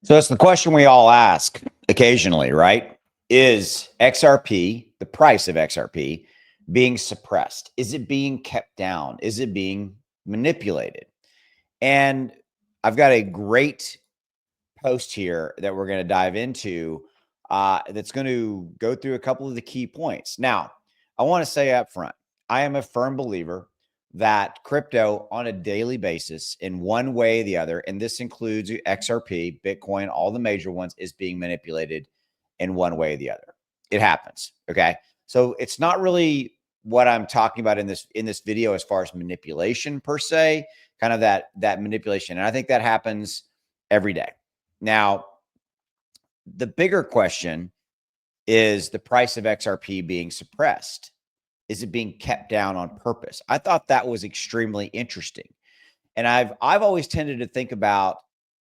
So it's the question we all ask occasionally, right? Is XRP, the price of XRP, being suppressed? Is it being kept down? Is it being manipulated? And I've got a great post here that we're going to dive into that's going to go through a couple of the key points. Now, I want to say up front, I am a firm believer that crypto on a daily basis, in one way or the other, and this includes XRP, Bitcoin, all the major ones, is being manipulated in one way or the other. It happens. Okay. So it's not really what I'm talking about in this video as far as manipulation per se, kind of that manipulation. And I think that happens every day. Now, the bigger question is the price of XRP being suppressed. Is it being kept down on purpose? I thought that was extremely interesting. And I've always tended to think about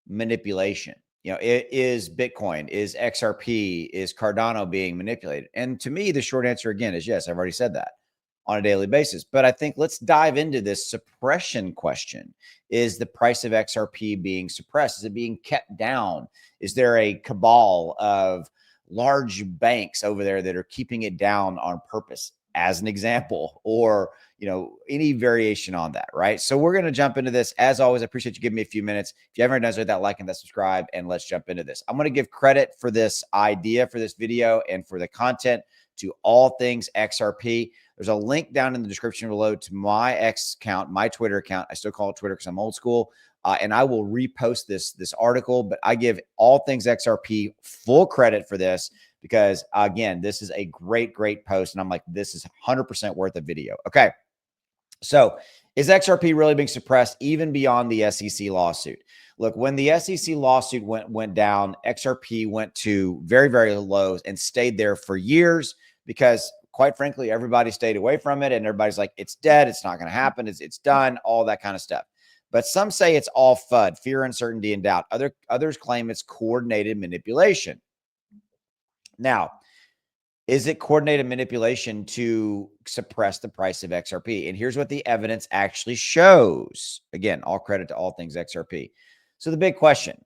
manipulation. You know, is Bitcoin, is XRP, is Cardano being manipulated? And to me, the short answer again is yes. I've already said that on a daily basis. But I think let's dive into this suppression question. Is the price of XRP being suppressed? Is it being kept down? Is there a cabal of large banks over there that are keeping it down on purpose, as an example, or any variation on that, right? So we're going to jump into this. As always, I appreciate you giving me a few minutes. If you haven't done that, like and that subscribe, and let's jump into this. I'm going to give credit for this idea, for this video, and for the content to All Things XRP. There's a link down in the description below to my X account, my Twitter account. I still call it Twitter because I'm old school. And I will repost this article, but I give All Things XRP full credit for this because, again, this is a great post. And I'm like, this is 100% worth a video. Okay. So is XRP really being suppressed even beyond the SEC lawsuit? Look, when the SEC lawsuit went down, XRP went to very, very low and stayed there for years because, quite frankly, everybody stayed away from it. And everybody's like, it's dead. It's not going to happen. It's done, all that kind of stuff. But some say it's all FUD, fear, uncertainty, and doubt. Others claim it's coordinated manipulation. Now, is it coordinated manipulation to suppress the price of XRP? And here's what the evidence actually shows. Again, all credit to All Things XRP. So the big question,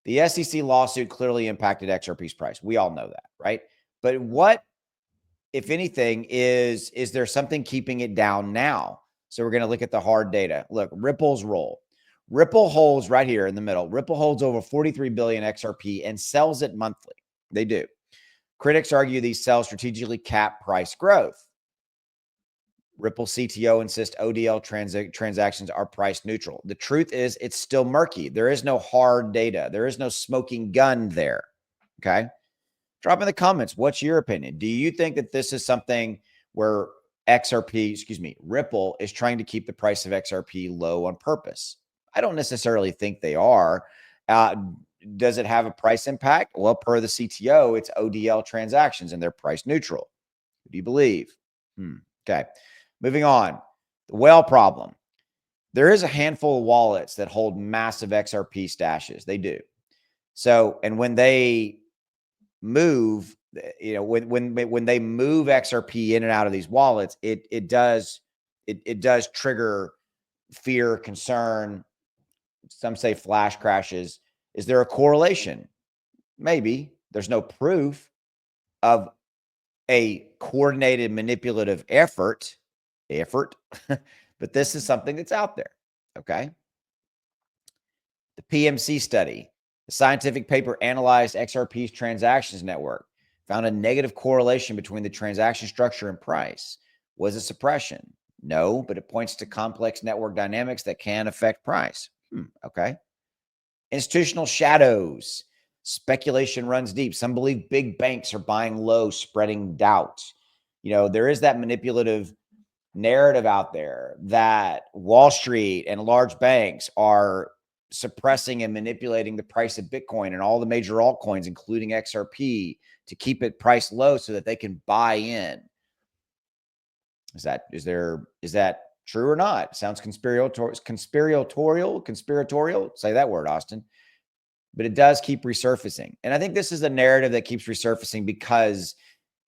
the SEC lawsuit clearly impacted XRP's price. We all know that, right? But what, if anything, is there something keeping it down now? So we're going to look at the hard data. Look, Ripple's role. Ripple holds right here in the middle. Ripple holds over 43 billion XRP and sells it monthly. They do. Critics argue these sales strategically cap price growth. Ripple CTO insists ODL transactions are price neutral. The truth is it's still murky. There is no hard data. There is no smoking gun there. Okay. Drop in the comments. What's your opinion? Do you think that this is something where Ripple is trying to keep the price of XRP low on purpose? I don't necessarily think they are. Does it have a price impact? Well, per the CTO, it's ODL transactions and they're price neutral. Who do you believe? Okay. Moving on. The whale problem. There is a handful of wallets that hold massive XRP stashes. They do. So, and when they move, when they move XRP in and out of these wallets, it does trigger fear, concern. Some say flash crashes. Is there a correlation? Maybe. There's no proof of a coordinated manipulative effort, but this is something that's out there. Okay. The PMC study, the scientific paper analyzed XRP's transactions network, found a negative correlation between the transaction structure and price. Was it suppression? No, but it points to complex network dynamics that can affect price. Okay. Institutional shadows. Speculation runs deep. Some believe big banks are buying low, spreading doubt. There is that manipulative narrative out there that Wall Street and large banks are suppressing and manipulating the price of Bitcoin and all the major altcoins, including XRP, to keep it priced low so that they can buy in. Is that true or not? Sounds conspiratorial. Say that word, Austin. But it does keep resurfacing. And I think this is a narrative that keeps resurfacing because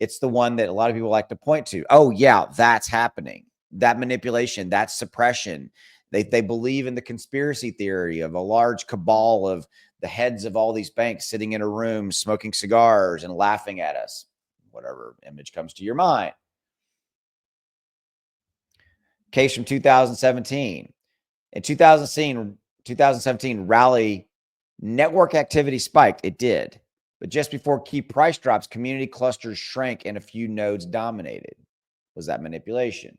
it's the one that a lot of people like to point to. Oh, yeah, that's happening. That manipulation, that suppression, They believe in the conspiracy theory of a large cabal of the heads of all these banks sitting in a room smoking cigars and laughing at us, whatever image comes to your mind. Case from 2017. In 2017, rally network activity spiked. It did. But just before key price drops, community clusters shrank and a few nodes dominated. Was that manipulation?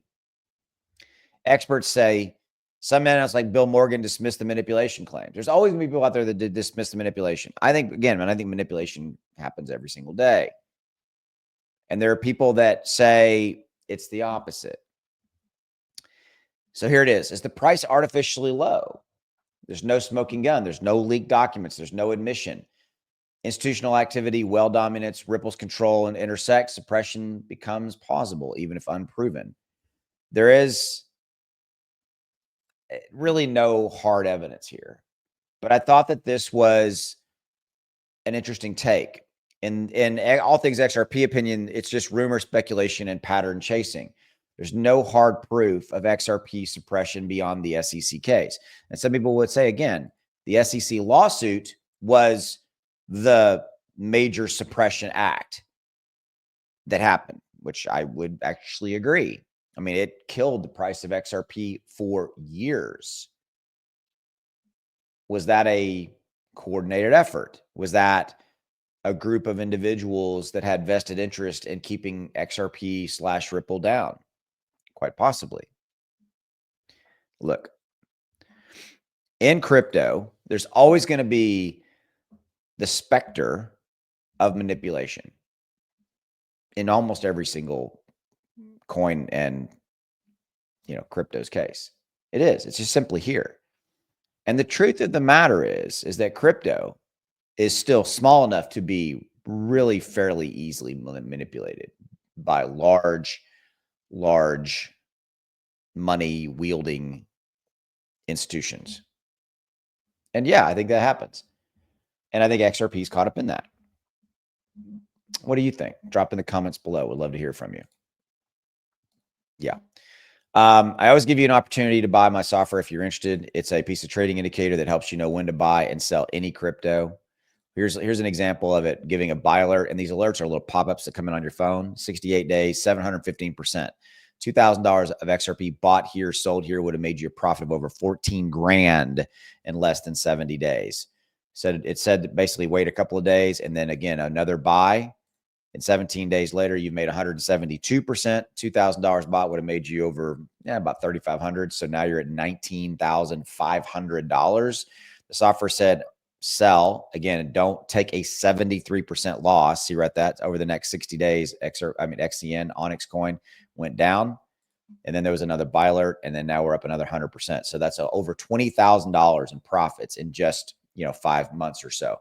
Experts say some analysts like Bill Morgan dismiss the manipulation claims. There's always going to be people out there that dismiss the manipulation. I think manipulation happens every single day. And there are people that say it's the opposite. So here it is. Is the price artificially low? There's no smoking gun. There's no leaked documents. There's no admission. Institutional activity well dominates, ripples control, and intersects. Suppression becomes plausible, even if unproven. There is really no hard evidence here. But I thought that this was an interesting take. In all things XRP opinion, it's just rumor, speculation, and pattern chasing. There's no hard proof of XRP suppression beyond the SEC case. And some people would say, again, the SEC lawsuit was the major suppression act that happened, which I would actually agree. I mean, it killed the price of XRP for years. Was that a coordinated effort? Was that a group of individuals that had vested interest in keeping XRP/Ripple down? Quite possibly. Look, in crypto, there's always going to be the specter of manipulation in almost every single coin and, crypto's case. It is. It's just simply here. And the truth of the matter is that crypto is still small enough to be really fairly easily manipulated by large money wielding institutions. And yeah, I think that happens. And I think XRP is caught up in that. What do you think? Drop in the comments below. Would love to hear from you. Yeah. I always give you an opportunity to buy my software if you're interested. It's a piece of trading indicator that helps you know when to buy and sell any crypto. Here's an example of it, giving a buy alert. And these alerts are little pop-ups that come in on your phone. 68 days, 715%. $2,000 of XRP bought here, sold here would have made you a profit of over 14 grand in less than 70 days. It said basically wait a couple of days and then again another buy. And 17 days later, you've made 172%. $2,000 bought would have made you over about $3,500. So now you're at $19,500. The software said sell again. Don't take a 73% loss. See right that over the next 60 days. XCN Onyx coin went down, and then there was another buy alert, and then now we're up another 100%. So that's over $20,000 in profits in just 5 months or so.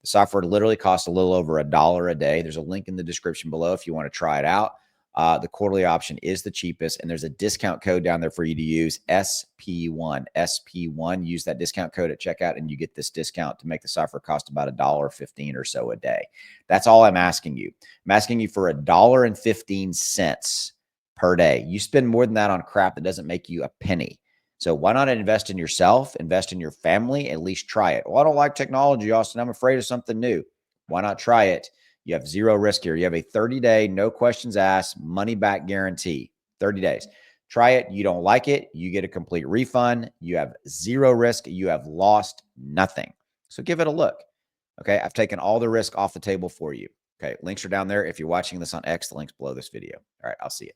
The software literally costs a little over $1 a day. There's a link in the description below if you want to try it out. The quarterly option is the cheapest, and there's a discount code down there for you to use, SP1. SP1. Use that discount code at checkout, and you get this discount to make the software cost about $1.15 or so a day. That's all I'm asking you. I'm asking you for $1.15 per day. You spend more than that on crap that doesn't make you a penny. So why not invest in yourself, invest in your family, at least try it. Well, I don't like technology, Austin. I'm afraid of something new. Why not try it? You have zero risk here. You have a 30-day, no questions asked, money back guarantee. 30 days. Try it. You don't like it. You get a complete refund. You have zero risk. You have lost nothing. So give it a look. Okay. I've taken all the risk off the table for you. Okay. Links are down there. If you're watching this on X, the link's below this video. All right. I'll see you.